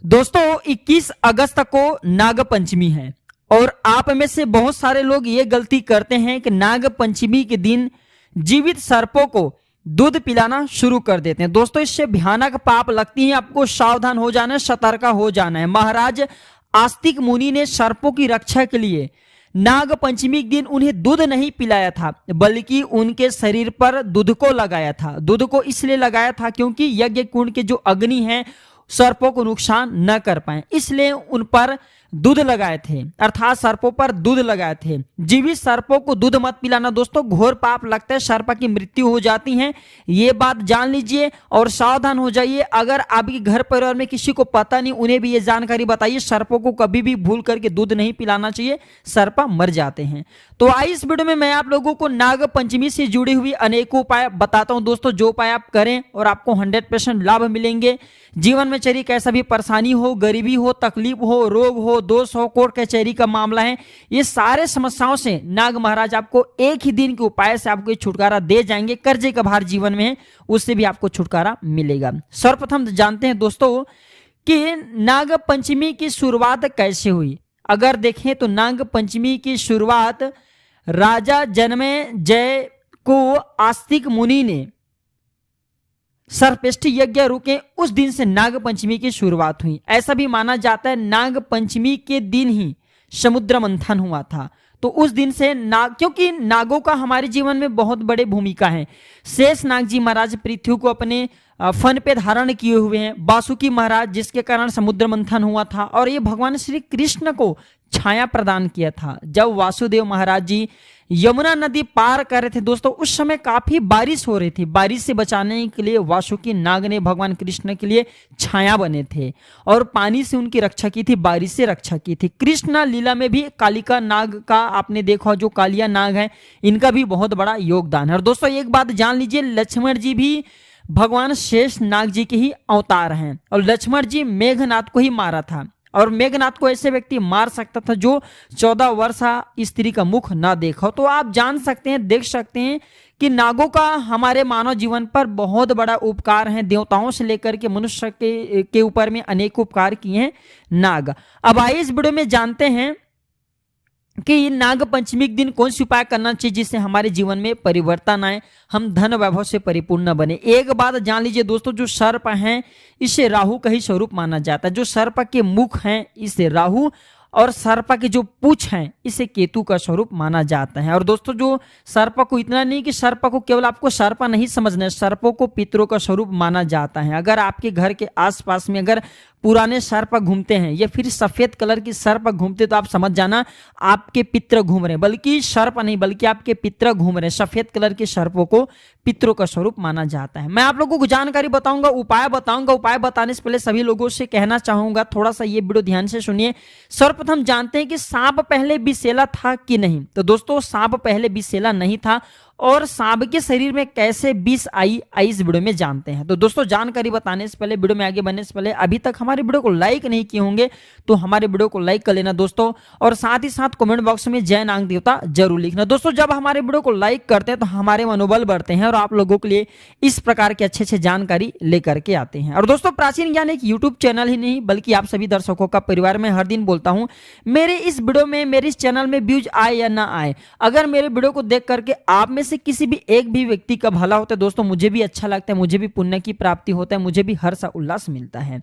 दोस्तों 21 अगस्त को नाग पंचमी है और आप में से बहुत सारे लोग ये गलती करते हैं कि नाग पंचमी के दिन जीवित सर्पों को दूध पिलाना शुरू कर देते हैं। दोस्तों इससे भयानक पाप लगती है, आपको सावधान हो जाना है, सतर्क हो जाना है। महाराज आस्तिक मुनि ने सर्पों की रक्षा के लिए नाग पंचमी के दिन उन्हें दूध नहीं पिलाया था, बल्कि उनके शरीर पर दूध को लगाया था। दूध को इसलिए लगाया था क्योंकि यज्ञ कुंड के जो अग्नि हैं सर्पों को नुकसान न कर पाए, इसलिए उन पर दूध लगाए थे, अर्थात सर्पों पर दूध लगाए थे। जीवित सर्पों को दूध मत पिलाना दोस्तों, घोर पाप लगता है, सर्प की मृत्यु हो जाती है। ये बात जान लीजिए और सावधान हो जाइए। अगर आपके घर परिवार में किसी को पता नहीं, उन्हें भी ये जानकारी बताइए। सर्पों को कभी भी भूल करके दूध नहीं पिलाना चाहिए, सर्प मर जाते हैं। तो आई इस वीडियो में मैं आप लोगों को नाग पंचमी से जुड़ी हुई अनेकों उपाय बताता हूं दोस्तों, जो उपाय आप करें और आपको 100% लाभ मिलेंगे। जीवन में चलिए कैसा भी परेशानी हो, गरीबी हो, तकलीफ हो, रोग हो, दोष हो, कोर्ट कचहरी का मामला है, ये सारे समस्याओं से नाग महाराज आपको एक ही दिन के उपाय से आपको छुटकारा दे जाएंगे। कर्जे का भार जीवन में है उससे भी आपको छुटकारा मिलेगा। सर्वप्रथम जानते हैं दोस्तों कि नाग पंचमी की शुरुआत कैसे हुई। अगर देखें तो नाग पंचमी की शुरुआत राजा जन्मेजय को आस्तिक मुनि ने सर्पेष्टि यज्ञ रुके उस दिन से नाग पंचमी की शुरुआत हुई। ऐसा भी माना जाता है नाग पंचमी के दिन ही समुद्र मंथन हुआ था। तो उस दिन से नाग, क्योंकि नागों का हमारे जीवन में बहुत बड़े भूमिका है। शेष नाग जी महाराज पृथ्वी को अपने फन पे धारण किए हुए हैं, वासुकी महाराज जिसके कारण समुद्र मंथन हुआ था, और ये भगवान श्री कृष्ण को छाया प्रदान किया था। जब वासुदेव महाराज जी यमुना नदी पार कर रहे थे दोस्तों, उस समय काफी बारिश हो रही थी। बारिश से बचाने के लिए वासुकी नाग ने भगवान कृष्ण के लिए छाया बने थे और पानी से उनकी रक्षा की थी, बारिश से रक्षा की थी। कृष्ण लीला में भी कालिका नाग का आपने देखा, जो कालिया नाग है इनका भी बहुत बड़ा योगदान है। और दोस्तों एक बात जान लीजिए, लक्ष्मण जी भी भगवान शेष नाग जी के ही अवतार हैं और लक्ष्मण जी मेघनाथ को ही मारा था। और मेघनाथ को ऐसे व्यक्ति मार सकता था जो 14 वर्ष स्त्री का मुख ना देखा। तो आप जान सकते हैं, देख सकते हैं कि नागों का हमारे मानव जीवन पर बहुत बड़ा उपकार है। देवताओं से लेकर के मनुष्य के ऊपर में अनेक उपकार किए हैं नाग। अब आइए इस वीडियो में जानते हैं कि नाग पंचमी के दिन कौन सी उपाय करना चाहिए जिससे हमारे जीवन में परिवर्तन आए, हम धन वैभव से परिपूर्ण बने। एक बात जान लीजिए दोस्तों, जो सर्प हैं इसे राहु का ही स्वरूप माना जाता है। जो सर्प के मुख हैं इसे राहु, और सर्प के जो पूंछ हैं इसे केतु का स्वरूप माना जाता है। और दोस्तों जो सर्प को, इतना नहीं कि सर्प को केवल आपको सर्प नहीं समझना है, सर्पों को पितरों का स्वरूप माना जाता है। अगर आपके घर के आसपास में अगर पुराने सर्प घूमते हैं या फिर सफेद कलर की सर्प घूमते, तो आप समझ जाना आपके पितर घूम रहे हैं, बल्कि सर्प नहीं बल्कि आपके पितर घूम रहे हैं। सफेद कलर के सर्पों को पितरों का स्वरूप माना जाता है। मैं आप लोगों को जानकारी बताऊंगा, उपाय बताऊंगा। उपाय बताने से पहले सभी लोगों से कहना चाहूंगा, थोड़ा सा ये वीडियो ध्यान से सुनिए। सर्वप्रथम जानते हैं कि सांप पहले विषैला था कि नहीं। तो दोस्तों सांप पहले विषैला नहीं था, और सांप के शरीर में कैसे विष आई इस वीडियो में जानते हैं। तो दोस्तों जानकारी बताने से पहले, वीडियो में आगे बढ़ने से पहले, अभी तक हमारे वीडियो को लाइक नहीं किए होंगे तो हमारे वीडियो को लाइक कर लेना दोस्तों, और साथ ही साथ कमेंट बॉक्स में जय नाग देवता जरूर लिखना। दोस्तों जब हमारे वीडियो को लाइक करते हैं तो हमारे मनोबल बढ़ते हैं और आप लोगों के लिए इस प्रकार की अच्छे जानकारी लेकर के आते हैं। और दोस्तों प्राचीन ज्ञान एक यूट्यूब चैनल ही नहीं बल्कि आप सभी दर्शकों का परिवार में हर दिन बोलता हूं, मेरे इस वीडियो में, मेरे इस चैनल में व्यूज आए या ना आए, अगर मेरे वीडियो को देख करके आप में से किसी भी एक भी व्यक्ति का भला होता है दोस्तों, मुझे भी अच्छा लगता है, मुझे भी पुण्य की प्राप्ति होता है, मुझे भी हर्ष उल्लास मिलता है।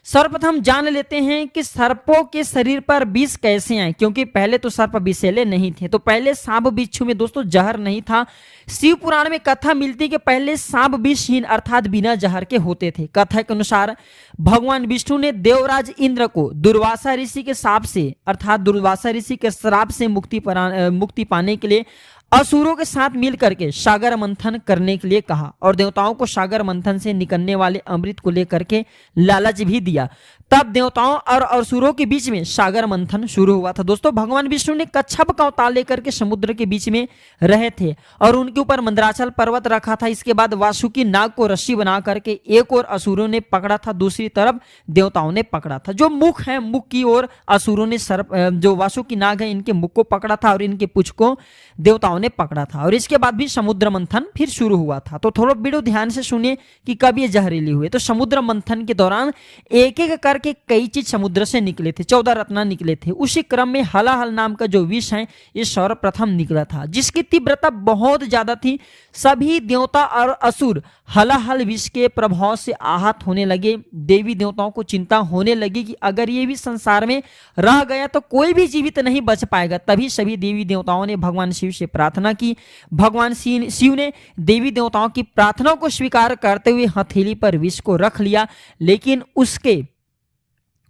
सर्वप्रथम जान लेते हैं कि सर्पों के शरीर पर विष कैसे आए, क्योंकि पहले तो सर्प विषैले नहीं थे। तो पहले सांप बिच्छू में दोस्तों जहर नहीं था। शिव पुराण में कथा मिलती कि पहले सांप विषहीन अर्थात बिना जहर के होते थे। कथा के अनुसार भगवान विष्णु ने देवराज इंद्र को दुर्वासा ऋषि के शाप से अर्थात दुर्वासा ऋषि के श्राप से मुक्ति पाने के लिए असुरों के साथ मिल करके सागर मंथन करने के लिए कहा, और देवताओं को सागर मंथन से निकलने वाले अमृत को लेकर के लालच भी दिया। तब देवताओं और असुरों के बीच में सागर मंथन शुरू हुआ था। दोस्तों भगवान विष्णु ने कच्छप का अवतार लेकर के समुद्र के बीच में रहे थे और उनके ऊपर मंदराचल पर्वत रखा था। इसके बाद वासुकी नाग को रस्सी बना करके एक और असुरों ने पकड़ा था, दूसरी तरफ देवताओं ने पकड़ा था। जो मुख है, मुख की ओर असुरों ने सर्प, जो वासुकी नाग है, इनके मुख को पकड़ा था और इनके पुच्छ को देवताओं ने पकड़ा था। और इसके बाद भी समुद्र मंथन फिर शुरू हुआ था। तो थोड़ा वीडियो ध्यान से सुनिए कि कब ये जहरीली हुए। तो समुद्र मंथन के दौरान एक एक करके कई चीज समुद्र से निकले थे, 14 रत्न निकले थे। उसी क्रम में हलाहल नाम का जो विष है ये सर्वप्रथम निकला था, जिसकी तीव्रता बहुत ज्यादा थी। सभी देवता और असुर हलाहल विष के प्रभाव से आहत होने लगे। देवी देवताओं को चिंता होने लगी कि अगर ये भी संसार में रह गया तो कोई भी जीवित नहीं बच पाएगा। तभी सभी देवी देवताओं ने भगवान शिव से प्रार्थना की। भगवान शिव ने देवी देवताओं की प्रार्थना को स्वीकार करते हुए हथेली पर विष को रख लिया, लेकिन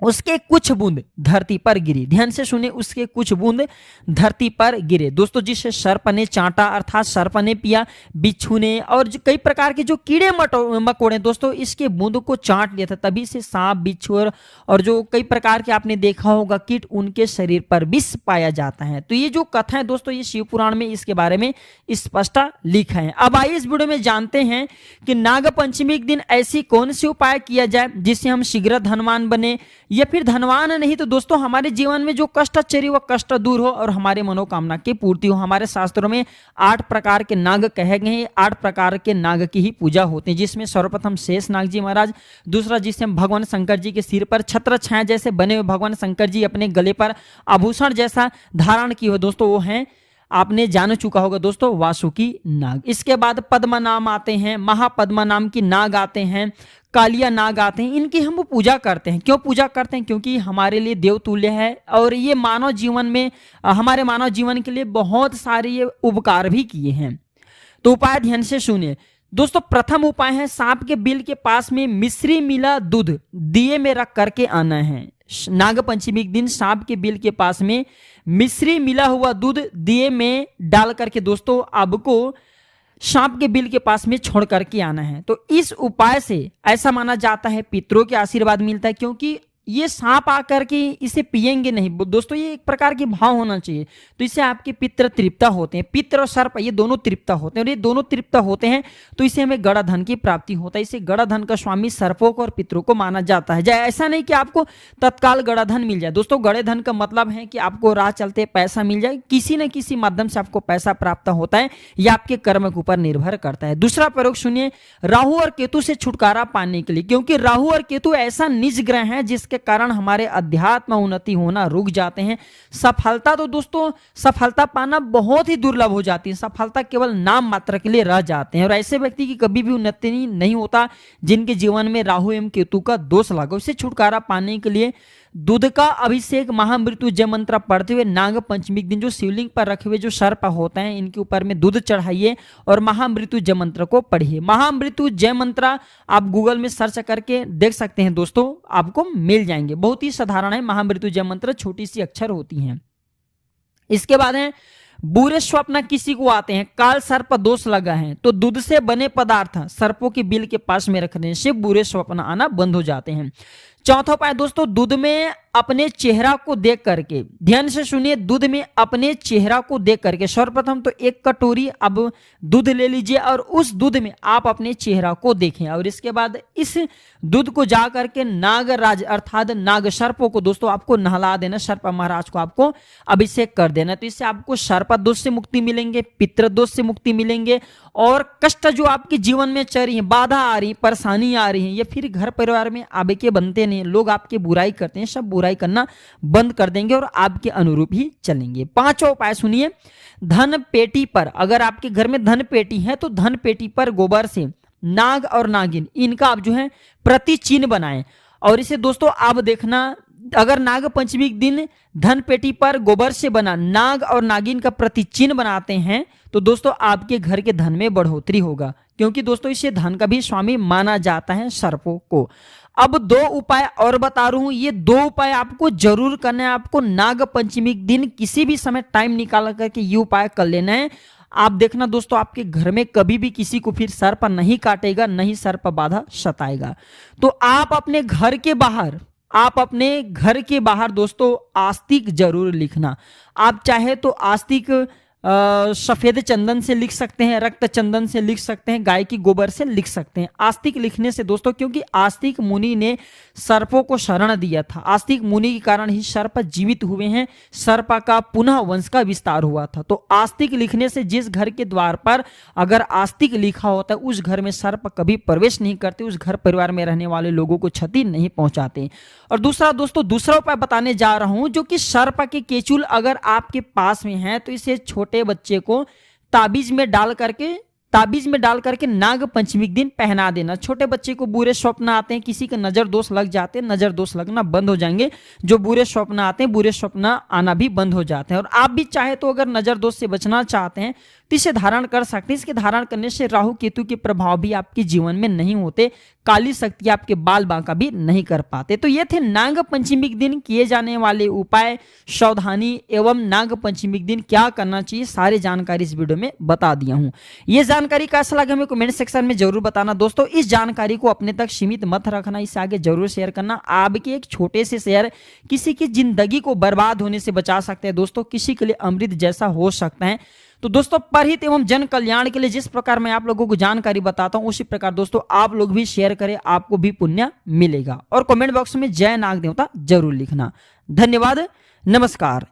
उसके कुछ बूंद धरती पर गिरी। ध्यान से सुने, उसके कुछ बूंद धरती पर गिरे। दोस्तों जिसे सर्प ने चाटा, अर्थात सर्प ने पिया, बिच्छू ने और कई प्रकार के जो कीड़े मकोड़े दोस्तों इसके बूंद को चाट लिया था। तभी से सांप, बिच्छू और जो कई प्रकार के आपने देखा होगा कीट, उनके शरीर पर विष पाया जाता है। तो ये जो कथा है दोस्तों, ये शिव पुराण में इसके बारे में स्पष्ट लिखा है। अब आइए इस वीडियो में जानते हैं कि नाग पंचमी के दिन ऐसी कौन सी उपाय किया जाए जिससे हम शीघ्र धनवान बने, या फिर धनवान नहीं तो दोस्तों हमारे जीवन में जो कष्ट चली वह कष्ट दूर हो और हमारे मनोकामना की पूर्ति हो। हमारे शास्त्रों में 8 प्रकार के नाग कहे गए हैं। 8 प्रकार के नाग की ही पूजा होती है, जिसमें सर्वप्रथम शेष नाग जी महाराज, दूसरा जिसे हम भगवान शंकर जी के सिर पर छत्र छाया जैसे बने हुए भगवान शंकर जी अपने गले पर आभूषण जैसा धारण किए हुए दोस्तों, वो हैं, आपने जान चुका होगा दोस्तों, वासुकी नाग। इसके बाद पद्मा नाम आते हैं, महापद्मा नाम की नाग आते हैं, कालिया नाग आते हैं। इनकी हम पूजा करते हैं। क्यों पूजा करते हैं? क्योंकि हमारे लिए देवतुल्य है और ये मानव जीवन में, हमारे मानव जीवन के लिए बहुत सारे ये उपकार भी किए हैं। तो उपाय ध्यान से सुनिए दोस्तों। प्रथम उपाय है सांप के बिल के पास में मिश्री मिला दूध दिए में रख करके आना है। नाग पंचमी के दिन सांप के बिल के पास में मिश्री मिला हुआ दूध दिए में डाल करके दोस्तों आपको सांप के बिल के पास में छोड़ करके आना है। तो इस उपाय से ऐसा माना जाता है पितरों के आशीर्वाद मिलता है, क्योंकि ये सांप आकर के इसे पिएंगे नहीं दोस्तों, ये एक प्रकार की भाव होना चाहिए। तो इससे आपके पितर तृप्त होते हैं। पितर और सर्प ये दोनों तृप्त होते हैं, और ये दोनों तृप्त होते हैं तो इससे हमें गड़ा धन की प्राप्ति होता है। इसे गड़ा धन का स्वामी सर्पों को और पितरों को माना जाता है। ऐसा नहीं कि आपको तत्काल गड़ा धन मिल जाए दोस्तों। गड़े धन का मतलब है कि आपको राह चलते पैसा मिल जाए, किसी न किसी माध्यम से आपको पैसा प्राप्त होता है, यह आपके कर्म के ऊपर निर्भर करता है। दूसरा प्रयोग सुनिए, राहु और केतु से छुटकारा पाने के लिए, क्योंकि राहु और केतु ऐसा निज ग्रह है जिसके कारण हमारे अध्यात्म उन्नति होना रुक जाते हैं। सफलता तो दोस्तों, सफलता पाना बहुत ही दुर्लभ हो जाती है। सफलता केवल नाम मात्र के लिए रह जाते हैं, और ऐसे व्यक्ति की कभी भी उन्नति नहीं होता जिनके जीवन में राहु एवं केतु का दोष लगा। इससे छुटकारा पाने के लिए दूध का अभिषेक महामृत्युंजय मंत्र पढ़ते हुए नाग पंचमी के दिन जो शिवलिंग पर रखे हुए जो सर्प होते हैं इनके ऊपर में दूध चढ़ाइए और महामृत्युंजय मंत्र को पढ़िए। महामृत्युंजय मंत्र आप गूगल में सर्च करके देख सकते हैं दोस्तों, आपको मिल जाएंगे। बहुत ही साधारण है महामृत्युंजय मंत्र, छोटी सी अक्षर होती हैं। इसके बाद है बुरे स्वप्न किसी को आते हैं, काल सर्प दोष लगा है, तो दूध से बने पदार्थ सर्पों के बिल के पास में रखने से बुरे स्वप्न आना बंद हो जाते हैं। चौथा उपाय दोस्तों, दूध में अपने चेहरा को देख करके, ध्यान से सुनिए, दूध में अपने चेहरा को देख करके सर्वप्रथम तो एक कटोरी अब दूध ले लीजिए और उस दूध में आप अपने चेहरा को देखें, और इसके बाद इस दूध को जा करके नागराज अर्थात नाग सर्पों को दोस्तों आपको नहला देना, सर्प महाराज को आपको अभिषेक कर देना। तो इससे आपको सर्प दोष से मुक्ति मिलेंगे, पितृ दोष से मुक्ति मिलेंगे, और कष्ट जो आपके जीवन में चल रही है, बाधा आ रही, परेशानी आ रही है, ये फिर घर परिवार में आगे के बनते नहीं, लोग आपके बुराई करते हैं, सब बुराई करना बंद कर देंगे और आपके अनुरूप ही चलेंगे। पांचवा उपाय सुनिए, धन पेटी पर, अगर आपके घर में धन पेटी है तो धन पेटी पर गोबर से नाग और नागिन इनका आप जो है प्रति चिन्ह बनाएं। और इसे दोस्तों आप देखना, अगर नाग पंचमी के दिन धन पेटी पर गोबर से बना नाग और नागिन का प्रति चिन्ह बनाते हैं तो दोस्तों आपके घर के धन में बढ़ोतरी होगा, क्योंकि दोस्तों इसे धन का भी स्वामी माना जाता है सर्पों को। अब 2 उपाय और बता रहा हूं, ये 2 उपाय आपको जरूर करना है। आपको नाग पंचमी के दिन किसी भी समय टाइम निकाल करके ये उपाय कर लेना है। आप देखना दोस्तों, आपके घर में कभी भी किसी को फिर सर्प नहीं काटेगा, नहीं सर्प बाधा सताएगा। तो आप अपने घर के बाहर आप अपने घर के बाहर दोस्तों आस्तिक जरूर लिखना। आप चाहे तो आस्तिक सफेद चंदन से लिख सकते हैं, रक्त चंदन से लिख सकते हैं, गाय की गोबर से लिख सकते हैं। आस्तिक लिखने से दोस्तों, क्योंकि आस्तिक मुनि ने सर्पों को शरण दिया था, आस्तिक मुनि के कारण ही सर्प जीवित हुए हैं, सर्प का पुनः वंश का विस्तार हुआ था। तो आस्तिक लिखने से जिस घर के द्वार पर अगर आस्तिक लिखा होता है उस घर में सर्प कभी प्रवेश नहीं करते, उस घर परिवार में रहने वाले लोगों को क्षति नहीं पहुंचाते। और दूसरा दोस्तों, दूसरा उपाय बताने जा रहा हूं, जो कि सर्प के केचुल अगर आपके पास में है तो इसे छोटे बच्चे को ताबीज में डाल करके नाग पंचमी के दिन पहना देना। छोटे बच्चे को बुरे स्वप्न आते हैं, किसी के नजर दोष लग जाते हैं, नजर दोष लगना बंद हो जाएंगे। जो बुरे स्वप्न आते हैं, बुरे स्वप्न आना भी बंद हो जाते हैं। और आप भी चाहे तो अगर नजर दोष से बचना चाहते हैं तो इसे धारण कर सकते हैं। इसके धारण करने से राहु केतु के प्रभाव भी आपके जीवन में नहीं होते, काली शक्ति आपके बाल बांका भी नहीं कर पाते। तो ये थे नाग पंचमी के दिन किए जाने वाले उपाय, सावधानी एवं नाग पंचमी के दिन क्या करना चाहिए, सारी जानकारी इस वीडियो में बता दिया हूं। ये जानकारी कैसा लगा हमें कमेंट सेक्शन में जरूर बताना। दोस्तों, इस जानकारी को अपने तक सीमित मत रखना, इसे आगे जरूर शेयर करना। आपके एक छोटे से शेयर किसी की जिंदगी को बर्बाद होने से बचा सकते हैं दोस्तों, किसी के लिए अमृत जैसा हो सकता है। तो दोस्तों, परहित एवं जन कल्याण के लिए जिस प्रकार मैं आप लोगों को जानकारी बताता हूं उसी प्रकार दोस्तों आप लोग भी शेयर करें, आपको भी पुण्य मिलेगा। और कमेंट बॉक्स में जय नाग देवता जरूर लिखना। धन्यवाद, नमस्कार।